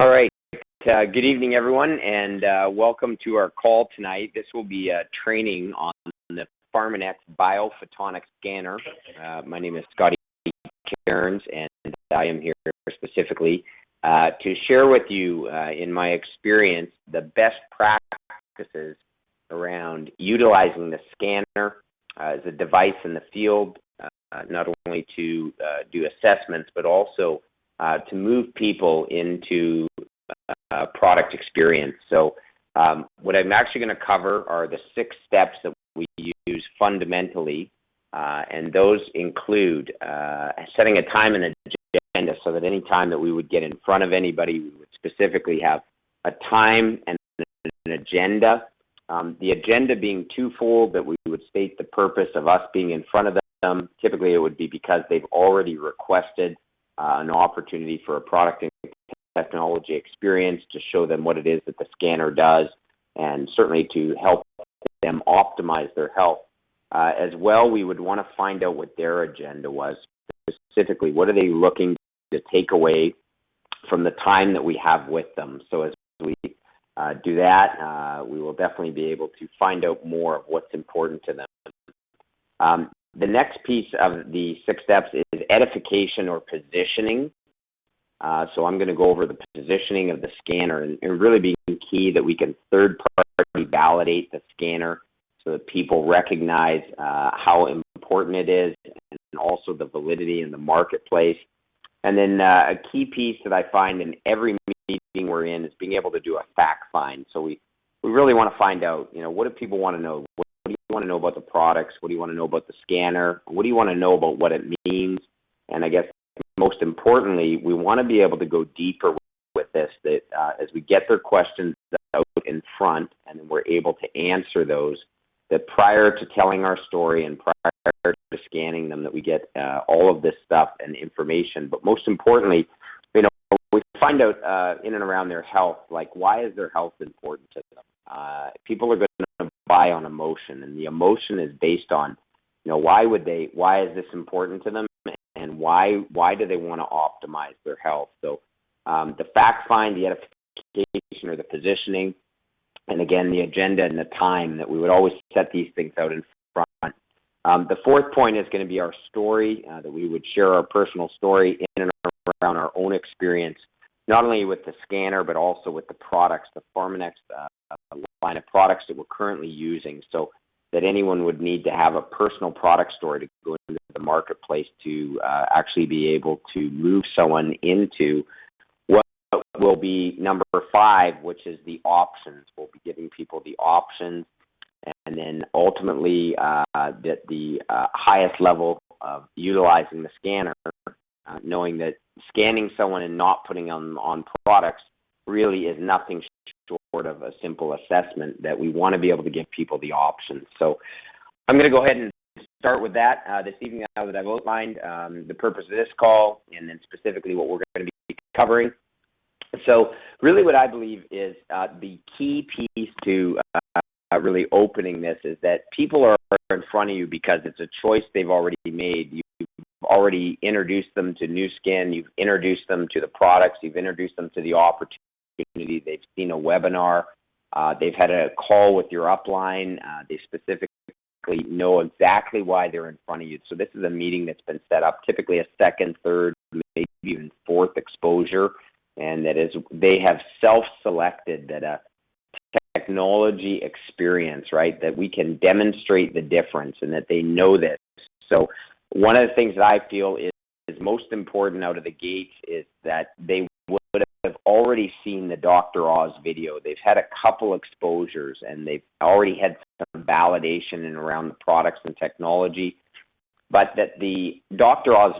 All right. Good evening, everyone, and welcome to our call tonight. This will be a training on the Pharmanex Biophotonic scanner. My name is Scotty Kearns, and I am here specifically to share with you, in my experience, the best practices around utilizing the scanner as a device in the field, not only to do assessments, but also to move people into product experience. So what I'm actually going to cover are the 6 steps that we use fundamentally, and those include setting a time and agenda, so that any time that we would get in front of anybody, we would specifically have a time and an agenda. The agenda being twofold, that we would state the purpose of us being in front of them. Typically it would be because they've already requested an opportunity for a product and technology experience, to show them what it is that the scanner does, and certainly to help them optimize their health. As well, we would want to find out what their agenda was. Specifically, what are they looking to take away from the time that we have with them? So as we do that, we will definitely be able to find out more of what's important to them. The next piece of the 6 steps is edification or positioning. So I'm going to go over the positioning of the scanner, and really being key that we can third-party validate the scanner so that people recognize how important it is, and also the validity in the marketplace. And then a key piece that I find in every meeting we're in is being able to do a fact find. So we really want to find out, what do people want to know? What do you want to know about the products? What do you want to know about the scanner? What do you want to know about what it means? And I guess most importantly, we want to be able to go deeper with this, that as we get their questions out in front and then we're able to answer those, that prior to telling our story and prior to scanning them, that we get all of this stuff and information. But most importantly, we find out in and around their health, like, why is their health important to them? People are going to buy on emotion, and the emotion is based on, why is this important to them? And why do they want to optimize their health? So the fact find, the edification or the positioning, and again, the agenda and the time, that we would always set these things out in front. The 4th point is going to be our story, that we would share our personal story in and around our own experience, not only with the scanner, but also with the products, the Pharmanex line of products that we're currently using. So that anyone would need to have a personal product story to go into the marketplace to actually be able to move someone into what will be number 5, which is the options. We'll be giving people the options, and then ultimately that the highest level of utilizing the scanner, knowing that scanning someone and not putting them on products really is nothing short of a simple assessment, that we want to be able to give people the options. So I'm going to go ahead and start with that this evening, now that I've outlined the purpose of this call, and then specifically what we're going to be covering. So really what I believe is the key piece to really opening this is that people are in front of you because it's a choice they've already made. You've already introduced them to Nu Skin, you've introduced them to the products, you've introduced them to the opportunity. They've seen a webinar, they've had a call with your upline, they specifically know exactly why they're in front of you. So this is a meeting that's been set up, typically a 2nd, 3rd, maybe even 4th exposure, and that is, they have self-selected that a technology experience, right, that we can demonstrate the difference, and that they know this. So one of the things that I feel is most important out of the gates is that they would have already seen the Dr. Oz video. They've had a couple exposures, and they've already had some validation in around the products and technology, but that the Dr. Oz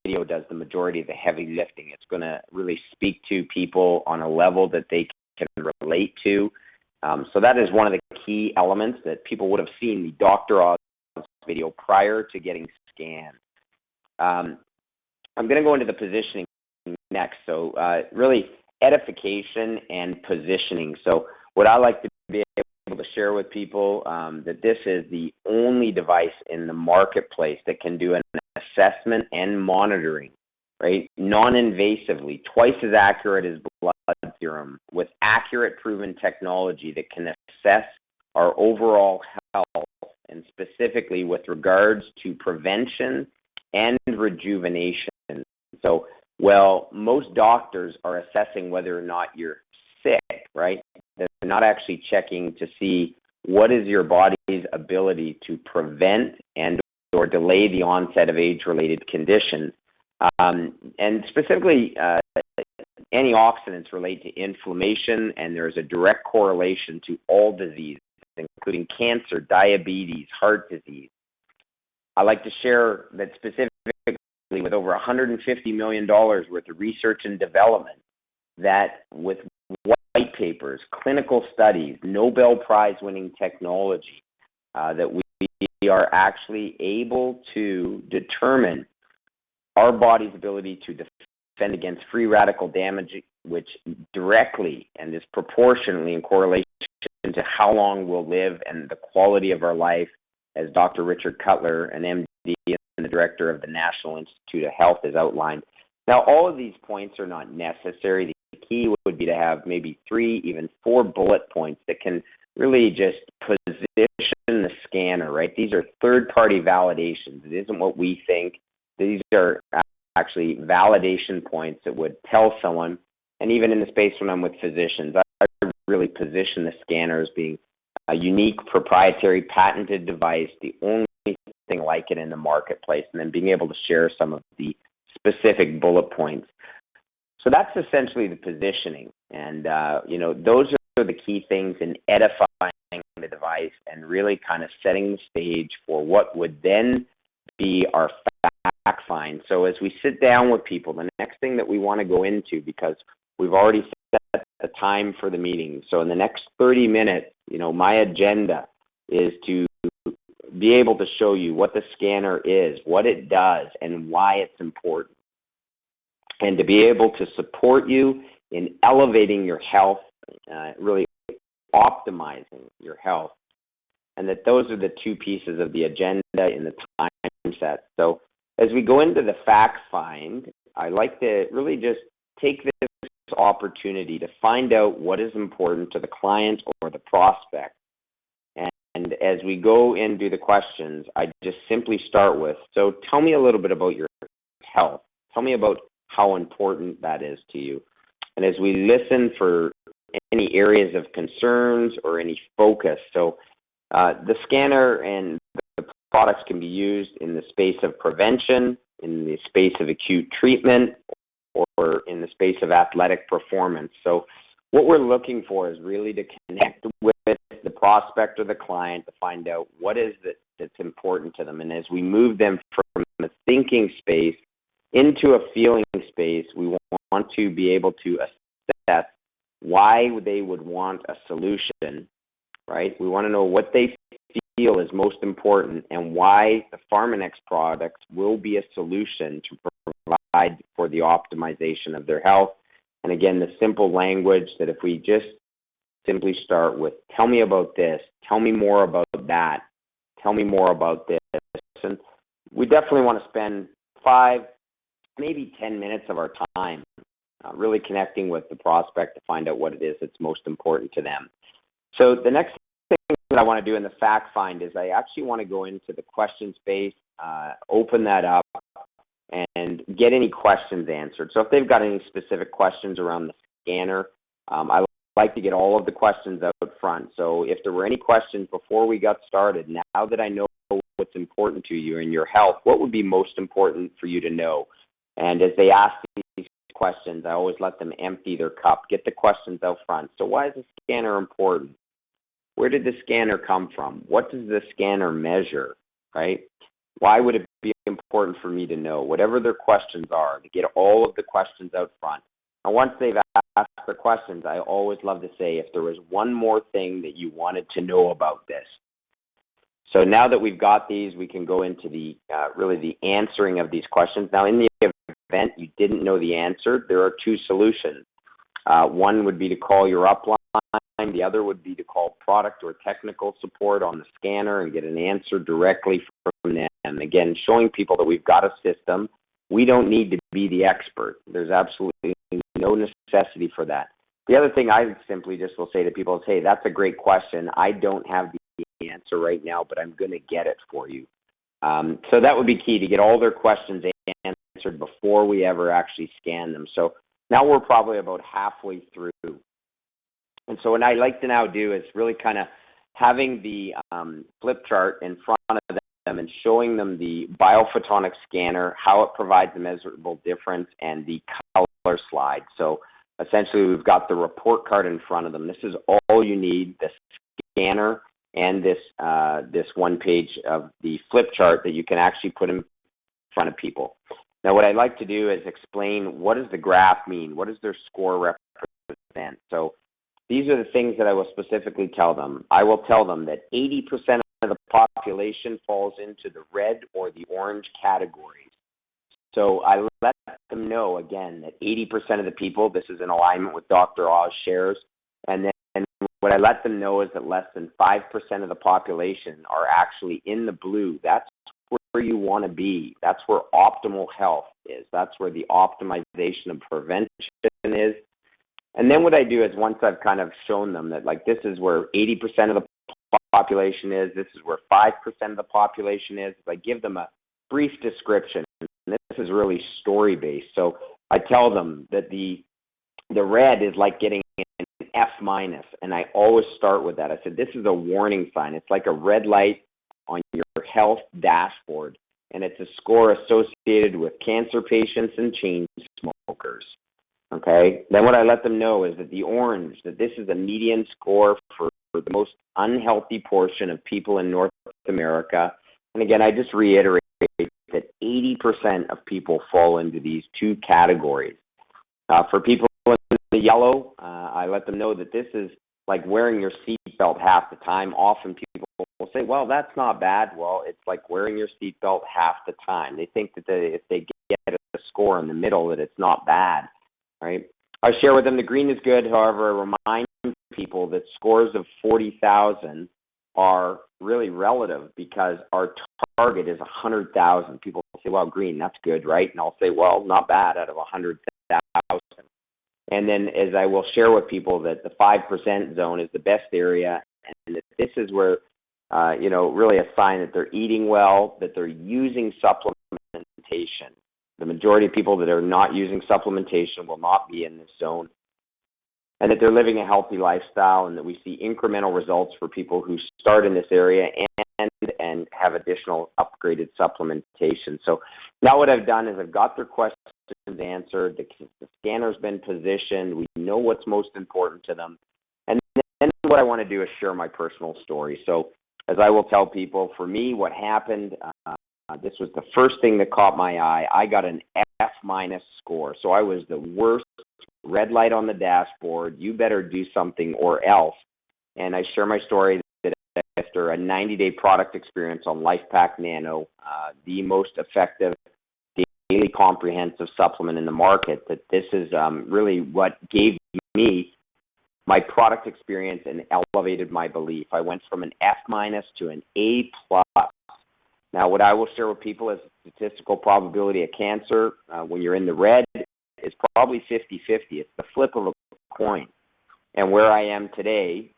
video does the majority of the heavy lifting. It's going to really speak to people on a level that they can relate to. So that is one of the key elements, that people would have seen the Dr. Oz video prior to getting scanned. I'm going to go into the positioning next. So really edification and positioning. So what I like to be able to share with people, that this is the only device in the marketplace that can do an assessment and monitoring, right, non-invasively, twice as accurate as blood serum with accurate, proven technology that can assess our overall health, and specifically with regards to prevention and rejuvenation. So, well, most doctors are assessing whether or not you're sick, right? They're not actually checking to see what is your body's ability to prevent and or delay the onset of age-related conditions. And specifically, antioxidants relate to inflammation, and there's a direct correlation to all diseases, including cancer, diabetes, heart disease. I like to share that specifically with over $150 million worth of research and development, that with white papers, clinical studies, Nobel Prize-winning technology, that we are actually able to determine our body's ability to defend against free radical damage, which directly and is proportionally in correlation to how long we'll live and the quality of our life, as Dr. Richard Cutler, an MD and the director of the National Institute of Health, has outlined. Now, all of these points are not necessary. The key would be to have maybe 3, even 4 bullet points that can really just position the scanner, right? These are third-party validations. It isn't what we think. These are actually validation points that would tell someone, and even in the space when I'm with physicians, I really position the scanner as being a unique, proprietary, patented device, the only thing like it in the marketplace, and then being able to share some of the specific bullet points. So that's essentially the positioning, and those are the key things in edifying the device and really kind of setting the stage for what would then be our fact find. So as we sit down with people, the next thing that we want to go into, because we've already set the time for the meeting, so in the next 30 minutes, my agenda is to be able to show you what the scanner is, what it does, and why it's important, and to be able to support you in elevating your health, really optimizing your health, and that those are the 2 pieces of the agenda in the time set. So as we go into the fact find, I like to really just take this opportunity to find out what is important to the client or the prospect. And as we go into the questions, I just simply start with, so tell me a little bit about your health. Tell me about how important that is to you. And as we listen for any areas of concerns or any focus, so the scanner and the products can be used in the space of prevention, in the space of acute treatment, or in the space of athletic performance. So what we're looking for is really to connect with the prospect or the client to find out what is it that's important to them. And as we move them from the thinking space into a feeling space, we want to be able to assess why they would want a solution, right? We want to know what they feel is most important and why the PharmaNex products will be a solution to provide for the optimization of their health. And again, the simple language that if we just simply start with, tell me about this, tell me more about that, tell me more about this. And we definitely want to spend 5, maybe 10 minutes of our time really connecting with the prospect to find out what it is that's most important to them. So the next thing that I want to do in the fact find is I actually want to go into the question space, open that up, and get any questions answered. So if they've got any specific questions around the scanner, I like to get all of the questions out front. So if there were any questions before we got started, now that I know what's important to you in your health, what would be most important for you to know? And as they ask these questions, I always let them empty their cup, get the questions out front. So why is the scanner important? Where did the scanner come from? What does the scanner measure, right? Why would it be important for me to know? Whatever their questions are, to get all of the questions out front. And once they've asked their questions, I always love to say, if there was one more thing that you wanted to know about this. So now that we've got these, we can go into the really the answering of these questions. Now, in the event you didn't know the answer, there are 2 solutions. One would be to call your upline. The other would be to call product or technical support on the scanner and get an answer directly from them. Again, showing people that we've got a system. We don't need to be the expert. There's absolutely no necessity for that. The other thing I simply just will say to people is, hey, that's a great question. I don't have the answer right now, but I'm going to get it for you. So that would be key, to get all their questions answered before we ever actually scan them. So now we're probably about halfway through. And so what I like to now do is really kind of having the flip chart in front of them and showing them the biophotonic scanner, how it provides a measurable difference, and the color slide. So essentially, we've got the report card in front of them. This is all you need, the scanner and this one page of the flip chart that you can actually put in front of people. Now, what I like to do is explain, what does the graph mean? What does their score represent? So these are the things that I will specifically tell them. I will tell them that 80% of the population falls into the red or the orange categories. So I let them know, again, that 80% of the people, this is in alignment with Dr. Oz shares, and then what I let them know is that less than 5% of the population are actually in the blue. That's where you want to be. That's where optimal health is. That's where the optimization of prevention is. And then what I do is, once I've kind of shown them that, like, this is where 80% of the population is, this is where 5% of the population is, I give them a brief description. And this is really story-based. So I tell them that the red is like getting an F minus, and I always start with that. I said, this is a warning sign. It's like a red light on your health dashboard, and it's a score associated with cancer patients and chain smokers. Okay? Then what I let them know is that the orange, that this is a median score for the most unhealthy portion of people in North America. And again, I just reiterate that 80% of people fall into these two categories. For people in the yellow, I let them know that this is like wearing your seatbelt half the time. Often people will say, well, that's not bad. Well, it's like wearing your seatbelt half the time. They think that if they get a score in the middle, that it's not bad, right? I share with them the green is good. However, I remind people that scores of 40,000 are really relative, because our target is 100,000. People say, well, green, that's good, right? And I'll say, well, not bad out of 100,000. And then, as I will share with people, that the 5% zone is the best area, and that this is where, really a sign that they're eating well, that they're using supplementation. The majority of people that are not using supplementation will not be in this zone, and that they're living a healthy lifestyle, and that we see incremental results for people who start in this area and have additional upgraded supplementation. So now what I've done is I've got their questions answered, the scanner's been positioned, we know what's most important to them, and then what I want to do is share my personal story. So as I will tell people, for me, what happened, this was the first thing that caught my eye. I got an F minus score, so I was the worst, red light on the dashboard, you better do something or else. And I share my story that after a 90-day product experience on LifePak Nano, the most effective daily comprehensive supplement in the market, that this is really what gave me my product experience and elevated my belief. I went from an F minus to an A plus. Now, what I will share with people is statistical probability of cancer when you're in the red is probably 50-50. It's the flip of a coin. And where I am today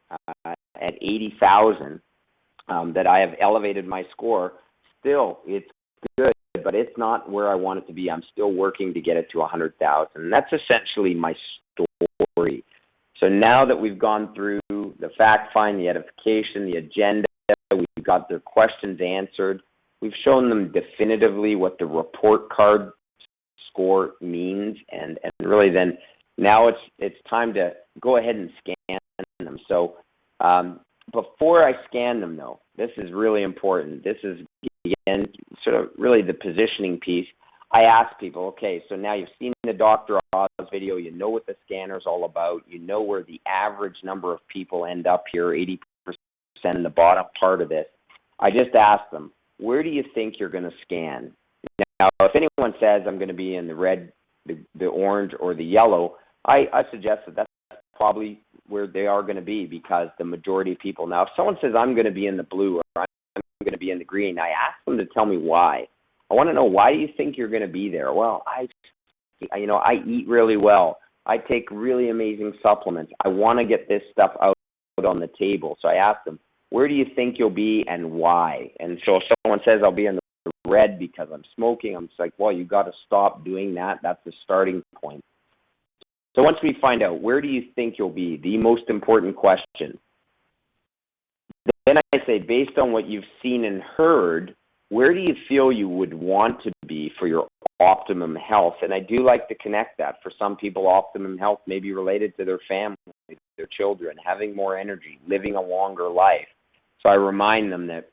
at 80,000, that I have elevated my score, still it's good, but it's not where I want it to be. I'm still working to get it to 100,000. And that's essentially my story. So now that we've gone through the fact find, the edification, the agenda, we've got their questions answered, we've shown them definitively what the report card score means, and really then now it's time to go ahead and scan them. So before I scan them, though, this is really important. This is, again, sort of really the positioning piece. I ask people, okay, so now you've seen the Dr. Oz video, you know what the scanner is all about, you know where the average number of people end up here, 80% in the bottom part of this. I just ask them, where do you think you're going to scan? Now, if anyone says I'm going to be in the red, the orange, or the yellow, I suggest that that's probably where they are going to be, because the majority of people. Now, if someone says I'm going to be in the blue or I'm going to be in the green, I ask them to tell me why. I want to know, why do you think you're going to be there? Well, I eat really well. I take really amazing supplements. I want to get this stuff out on the table. So I asked them, where do you think you'll be and why? And so if someone says I'll be in the red because I'm smoking, I'm just like, well, you got to stop doing that. That's the starting point. So once we find out, where do you think you'll be, the most important question, then I say, based on what you've seen and heard, where do you feel you would want to be for your optimum health? And I do like to connect that. For some people, optimum health may be related to their family, their children, having more energy, living a longer life. So I remind them that,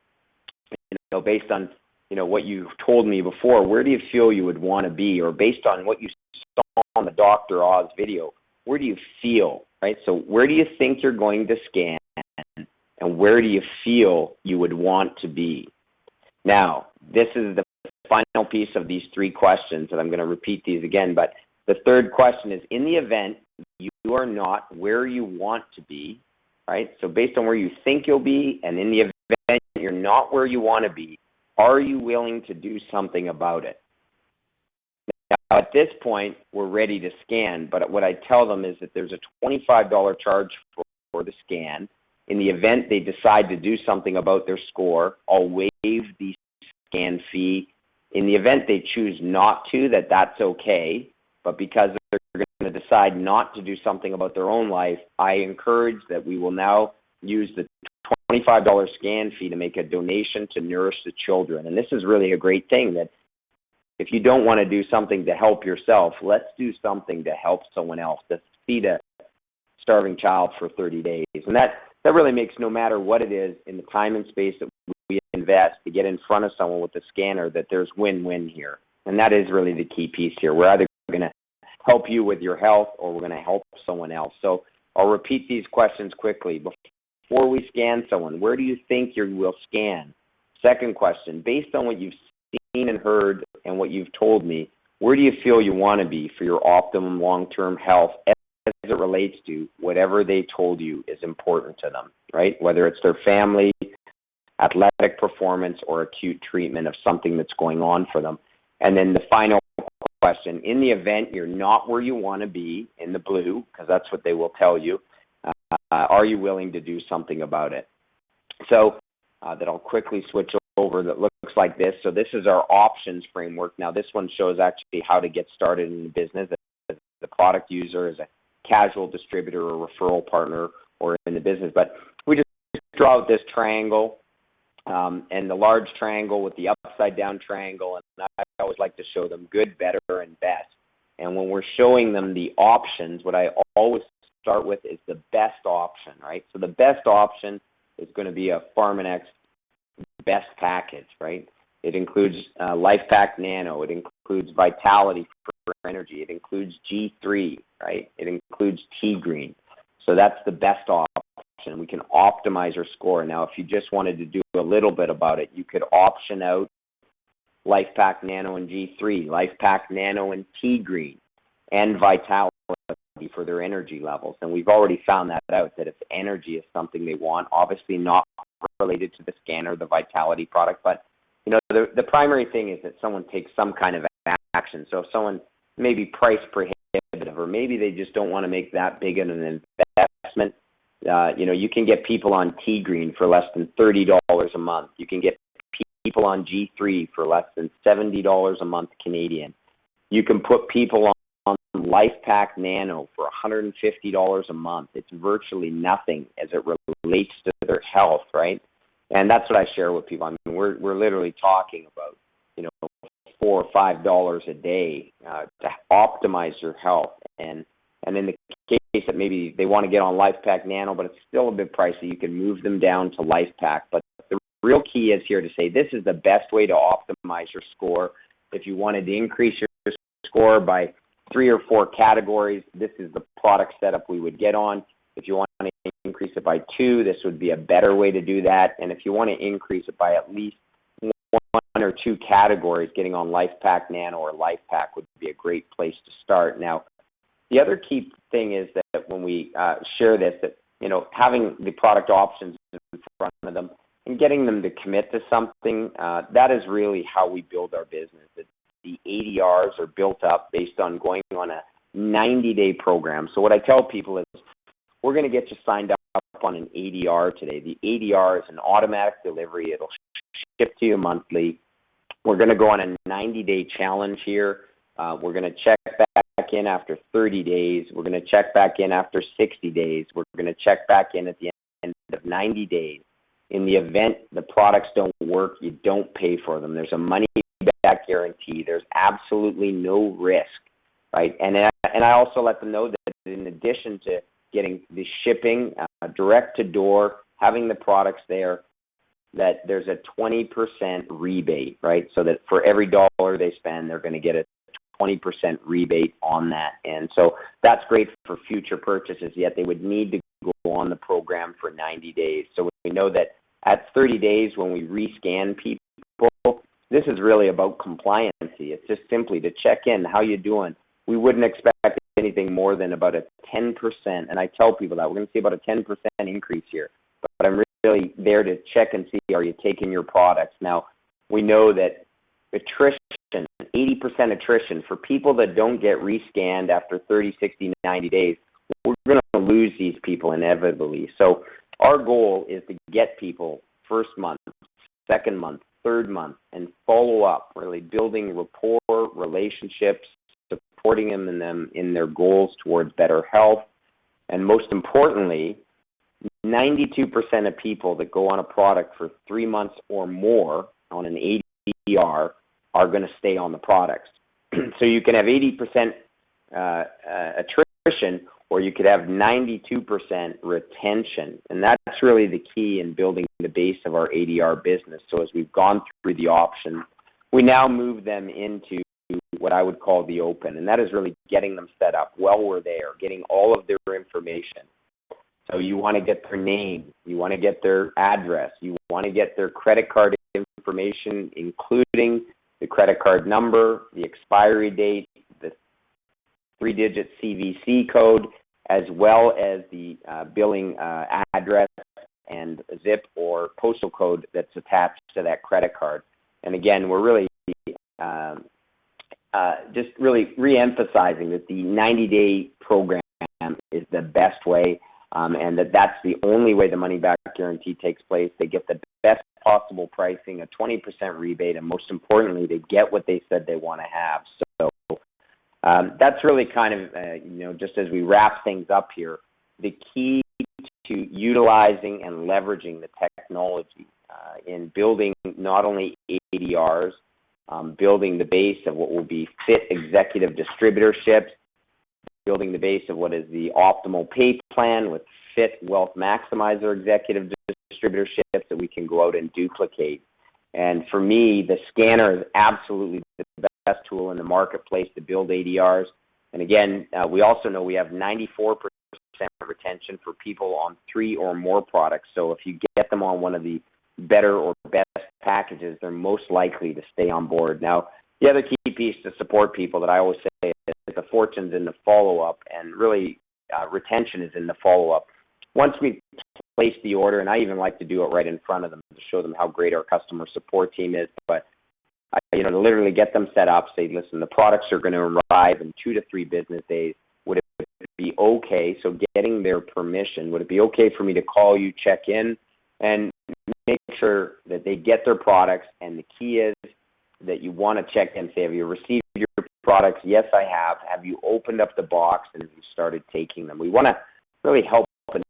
based on, what you've told me before, where do you feel you would want to be? Or based on what you saw on the Dr. Oz video, where do you feel, right? So where do you think you're going to scan? And where do you feel you would want to be? Now, this is the final piece of these three questions, and I'm going to repeat these again. But the third question is, in the event you are not where you want to be, right? So based on where you think you'll be, and in the event you're not where you want to be, are you willing to do something about it? Now, at this point, we're ready to scan, but what I tell them is that there's a $25 charge for the scan. In the event they decide to do something about their score, I'll waive the scan fee. In the event they choose not to, that's okay. But because they're going to decide not to do something about their own life, I encourage that we will now use the $25 scan fee to make a donation to Nourish the Children. And this is really a great thing, that if you don't want to do something to help yourself, let's do something to help someone else. Let's feed a starving child for 30 days. And that really makes, no matter what it is in the time and space that we invest to get in front of someone with the scanner, that there's win-win here. And that is really the key piece here. We're either going to help you with your health or we're going to help someone else. So I'll repeat these questions quickly. Before we scan someone, where do you think you will scan? Second question, based on what you've seen and heard and what you've told me, where do you feel you want to be for your optimum long-term health as it relates to whatever they told you is important to them, right? Whether it's their family, athletic performance, or acute treatment of something that's going on for them. And then the final question, in the event you're not where you want to be, in the blue, because that's what they will tell you, are you willing to do something about it? So that I'll quickly switch over, that looks like this. So this is our options framework. Now this one shows actually how to get started in the business as the product user, as a casual distributor or referral partner, or in the business. But we just draw out this triangle and the large triangle with the upside down triangle, and I always like to show them good, better, and best. And when we're showing them the options, what I always start with is the best option, right? So the best option is going to be a PharmaNex best package, right? It includes LifePak Nano. It includes Vitality for energy. It includes G3, right? It includes T-Green. So that's the best option. We can optimize your score. Now, if you just wanted to do a little bit about it, you could option out LifePak Nano and G3, LifePak Nano and T-Green, and Vitality for their energy levels. And we've already found that out, that if energy is something they want, obviously not related to the scanner, the Vitality product, but the primary thing is that someone takes some kind of action. So if someone may be price prohibitive, or maybe they just don't want to make that big of an investment, you can get people on T-Green for less than $30 a month. You can get people on G3 for less than $70 a month Canadian. You can put people on LifePak Nano for $150 a month. It's virtually nothing as it relates to their health, right? And that's what I share with people. I mean, we're literally talking about, $4 or $5 a day to optimize your health. And in the case that maybe they want to get on LifePak Nano, but it's still a bit pricey, you can move them down to LifePak. But the real key is here to say this is the best way to optimize your score. If you wanted to increase your score by 3 or 4 categories, this is the product setup we would get on. If you want to increase it by 2, this would be a better way to do that. And if you want to increase it by at least 1 or 2 categories, getting on LifePak Nano or LifePak would be a great place to start. Now, the other key thing is that when we share this, that having the product options in front of them and getting them to commit to something, that is really how we build our business. The ADRs are built up based on going on a 90-day program. So what I tell people is we're going to get you signed up on an ADR today. The ADR is an automatic delivery. It'll ship to you monthly. We're going to go on a 90-day challenge here. We're going to check back in after 30 days. We're going to check back in after 60 days. We're going to check back in at the end of 90 days. In the event the products don't work, you don't pay for them. There's a money-back guarantee. There's absolutely no risk, right? And I also let them know that in addition to getting the shipping direct to door, having the products there, that there's a 20% rebate, right? So that for every dollar they spend, they're going to get a 20% rebate on that. And so that's great for future purchases, yet they would need to go on the program for 90 days. So we know that at 30 days when we rescan people, this is really about compliancy. It's just simply to check in, how you doing? We wouldn't expect anything more than about a 10%, and I tell people that we're going to see about a 10% increase here. But I'm really there to check and see, are you taking your products? Now, we know that attrition, 80% attrition, for people that don't get rescanned after 30, 60, 90 days, we're going to lose these people inevitably. So our goal is to get people first month, second month, third month, and follow up, really building rapport, relationships, supporting them in their goals towards better health. And most importantly, 92% of people that go on a product for 3 months or more on an ADR are going to stay on the products. So you can have 80% attrition, or you could have 92% retention. And that's really the key in building the base of our ADR business. So as we've gone through the options, we now move them into what I would call the open, and that is really getting them set up while we're there, getting all of their information. So you want to get their name, you want to get their address, you want to get their credit card information, including the credit card number, the expiry date, the 3-digit CVC code, as well as the billing address and zip or postal code that's attached to that credit card. And again, we're really just really re-emphasizing that the 90-day program is the best way, and that's the only way the money-back guarantee takes place. They get the best possible pricing, a 20% rebate, and most importantly, they get what they said they want to have. So that's really kind of, just as we wrap things up here, the key to utilizing and leveraging the technology in building not only ADRs, building the base of what will be fit executive distributorships, building the base of what is the optimal pay plan with fit wealth maximizer executive distributorships that we can go out and duplicate. And for me, the scanner is absolutely the best tool in the marketplace to build ADRs. And again, we also know we have 94% retention for people on 3 or more products. So if you get them on one of the better or best packages, they're most likely to stay on board. Now, the other key piece to support people that I always say is the fortune's in the follow-up, and really retention is in the follow-up. Once we place the order, and I even like to do it right in front of them to show them how great our customer support team is, but to literally get them set up, say, listen, the products are going to arrive in 2 to 3 business days. Would it be okay? So getting their permission, would it be okay for me to call you, check in, and make sure that they get their products? And the key is that you want to check in, say, have you received your products? Yes, I have. Have you opened up the box and have you started taking them? We want to really help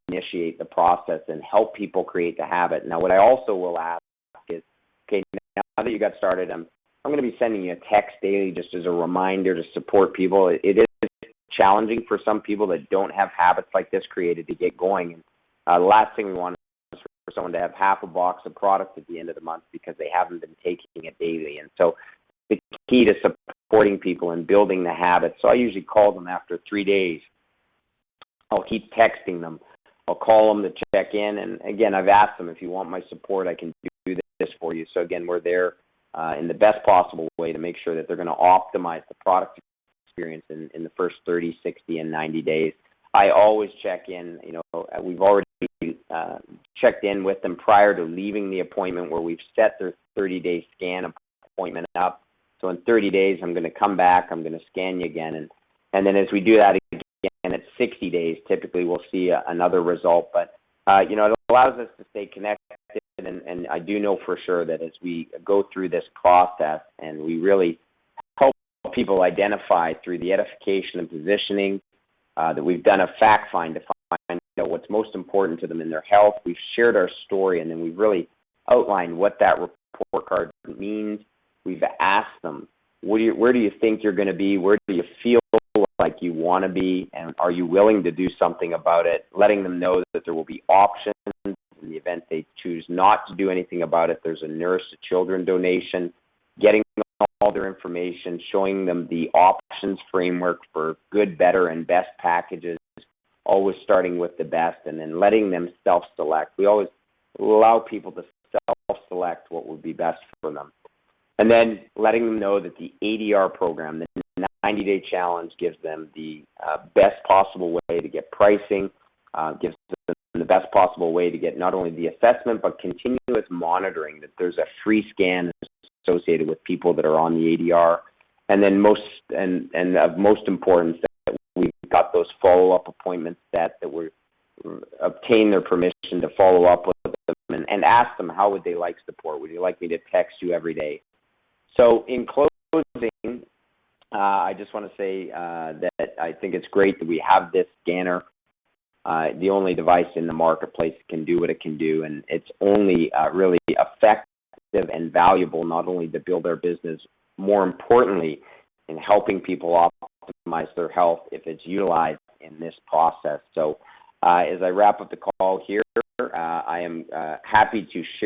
initiate the process and help people create the habit. Now, what I also will ask is, okay, now that you got started, I'm going to be sending you a text daily just as a reminder to support people. It is challenging for some people that don't have habits like this created to get going. And the last thing we want is for someone to have half a box of product at the end of the month because they haven't been taking it daily. And so the key to supporting people and building the habit. So I usually call them after 3 days. I'll keep texting them. I'll call them to check in. And again, I've asked them, if you want my support, I can do this for you. So again, we're there in the best possible way to make sure that they're going to optimize the product experience in the first 30, 60, and 90 days. I always check in. We've already checked in with them prior to leaving the appointment, where we've set their 30-day scan appointment up. So in 30 days, I'm going to come back. I'm going to scan you again. And And then as we do that again at 60 days, typically we'll see another result. But, you know, it allows us to stay connected. And I do know for sure that as we go through this process and we really help people identify through the edification and positioning, that we've done a fact find to find out what's most important to them in their health. We've shared our story, and then we've really outlined what that report card means. We've asked them, where do you think you're going to be? Where do you feel like you want to be? And are you willing to do something about it? Letting them know that there will be options in the event they choose not to do anything about it. There's a Nurse to Children donation, getting all their information, showing them the options framework for good, better, and best packages, always starting with the best, and then letting them self-select. We always allow people to self-select what would be best for them. And then letting them know that the ADR program, the 90-day challenge, gives them the best possible way to get pricing, gives them the best possible way to get not only the assessment, but continuous monitoring, that there's a free scan associated with people that are on the ADR. And then of most importance, that we've got those follow-up appointments that we obtain their permission to follow up with them and ask them, how would they like support? Would you like me to text you every day? So in closing, I just want to say that I think it's great that we have this scanner, the only device in the marketplace that can do what it can do, and it's only really effective and valuable not only to build their business, more importantly, in helping people optimize their health if it's utilized in this process. So as I wrap up the call here, I am happy to share